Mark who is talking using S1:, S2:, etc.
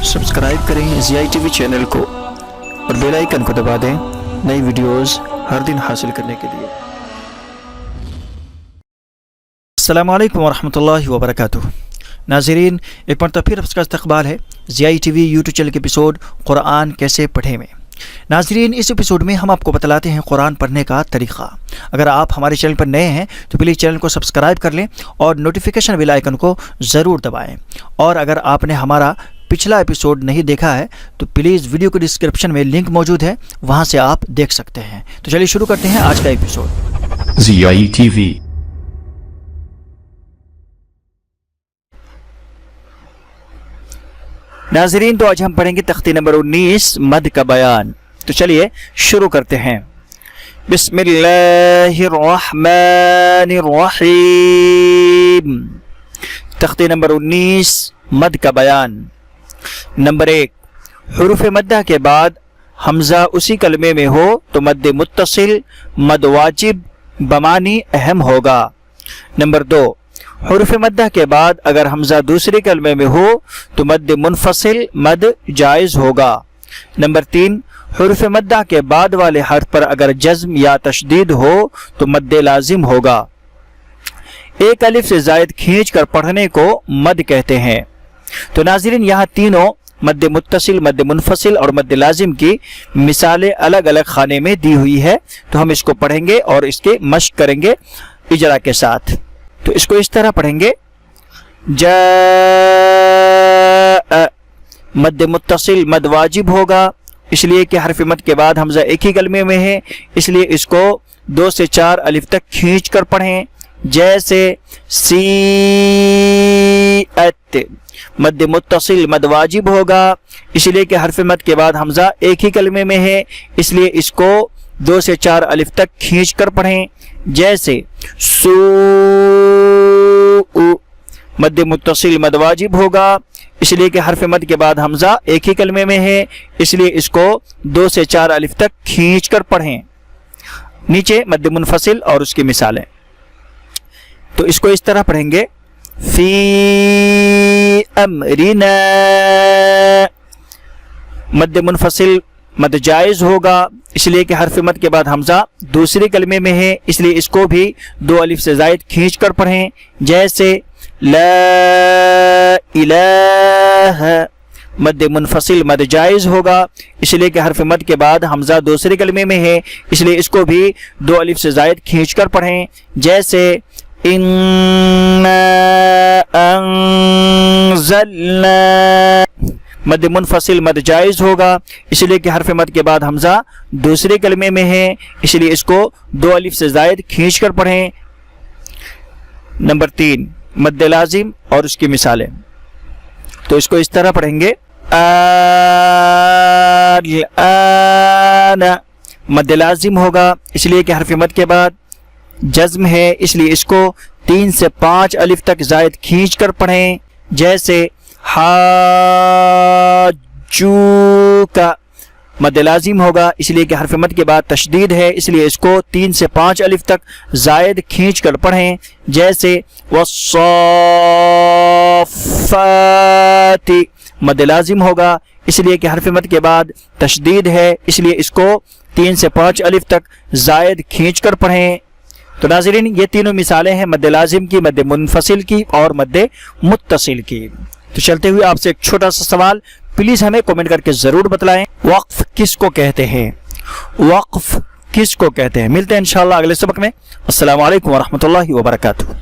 S1: Subscribe करें ज़ियाई TV channel को और बेल आइकन को दबा दें नई वीडियोस हर दिन हासिल करने के लिए। अस्सलामु अलैकुम वरहमतुल्लाहि वबरकातुहू। नाज़रीन, एक मरतबा फिर आपका इस्तक़बाल है ज़ियाई टीवी यूट्यूब चैनल के एपिसोड कुरान कैसे पढ़ें में। नाज़रीन, इस एपिसोड में हम आपको बतलाते हैं कुरान पढ़ने का तरीक़ा। अगर आप हमारे चैनल पर नए हैं तो प्लीज़ चैनल को सब्सक्राइब कर लें और नोटिफिकेशन बेल आइकन को ज़रूर दबाएं। और अगर आपने हमारा पिछला एपिसोड नहीं देखा है तो प्लीज़ वीडियो के डिस्क्रिप्शन में लिंक मौजूद है, वहाँ से आप देख सकते हैं। तो चलिए शुरू करते हैं आज का एपिसोड।
S2: ज़ियाई टीवी।
S1: नाज़रीन, तो आज हम पढ़ेंगे तख्ती नंबर 19 मद का बयान। तो चलिए शुरू करते हैं। बिस्मिल्लाहिर्रहमानिर्रहीम। तख्ती नंबर 19 मद का बयान। नंबर 1, हुरूफ मद्दा के बाद हमज़ा उसी कलमे में हो तो मद मुत्तसिल मद वाजिब बमानी अहम होगा। नंबर 2, हुरूफ मद्दा के बाद अगर हमज़ा दूसरे कलमे में हो तो मद मुनफसिल मद जायज़ होगा। नंबर 3, हुरूफ मद्दा के बाद वाले हर्फ पर अगर जज़्म या तशदीद हो तो मद लाजिम होगा। एक अलिफ से जायद खींच कर पढ़ने को मद कहते हैं। तो नाज़रीन, यहाँ तीनों मद मुत्तसिल, मद मुनफसिल और मद लाजिम की मिसालें अलग अलग खाने में दी हुई है। तो हम इसको पढ़ेंगे और इसके मश्क करेंगे इजरा के साथ। तो इसको इस तरह पढ़ेंगे। जा मद मुत्तसिल मद वाजिब होगा इसलिए कि हरफ मद के बाद हमज़ा एक ही कलमे में है, इसलिए इसको 2 से 4 अलिफ तक खींच कर पढ़ें। जैसे सीअत मद मुत्तसिल मद वाजिब होगा इसलिए कि हरफ मद के बाद हमज़ा एक ही कलमे में है, इसलिए इसको 2 से 4 अलिफ तक खींच कर पढ़ें। जैसे सू मद मुत्तसिल मद वाजिब होगा इसलिए कि हरफ मद के बाद हमज़ा एक ही कलमे में है, इसलिए इसको 2 से 4 अलिफ तक खींच कर पढ़ें। नीचे मद मुनफसिल और उसकी मिसालें। तो इसको इस तरह पढ़ेंगे। फी अमरिना मद मुनफसिल मद जायज़ होगा इसलिए कि हरफ मद के बाद हमज़ा दूसरे कलमे में है, इसलिए इसको भी 2 अलिफ से जायद खींच कर पढ़ें। जैसे ला इलाहा मद मुनफसिल मद जायज़ होगा इसलिए कि हरफ मद के बाद हमज़ा दूसरे कलमे में है, इसलिए इसको भी 2 अलिफ से जायद खींच कर पढ़ें। जैसे इन्ना अंज़लना मद मुनफसिल मद जायज़ होगा इसलिए कि हरफ मद के बाद हमज़ा दूसरे कलमे में है, इसलिए इसको 2 अलिफ से जायद खींच कर पढ़ें। नंबर 3, मद लाजिम और उसकी मिसालें। तो इसको इस तरह पढ़ेंगे। आना मद लाजिम होगा इसलिए कि हरफ मद के बाद जज़्म है, इसलिए इसको 3 से 5 अलिफ तक जायद खींच कर पढ़ें। जैसे हाजूका मद लाजिम होगा इसलिए कि हरफ मद के बाद तशदीद है, इसलिए इसको 3 से 5 अलिफ तक जायद खींच कर पढ़ें। जैसे वस्साफ़ाती मद लाजिम होगा इसलिए कि हरफ मद के बाद तशदीद है, इसलिए इसको 3 से 5 अलिफ तक जायद खींच कर पढ़ें। तो नाज़रीन, ये तीनों मिसालें हैं मद लाजिम की, मद मुनफसिल की और मद मुत्तसिल की। तो चलते हुए आपसे एक छोटा सा सवाल, प्लीज़ हमें कमेंट करके ज़रूर बतलाएं, वक्फ किसको कहते हैं? वक्फ किसको कहते हैं? मिलते हैं इंशाअल्लाह अगले सबक में। अस्सलामु अलैकुम वरहमतुल्लाहि वबरकातुहू।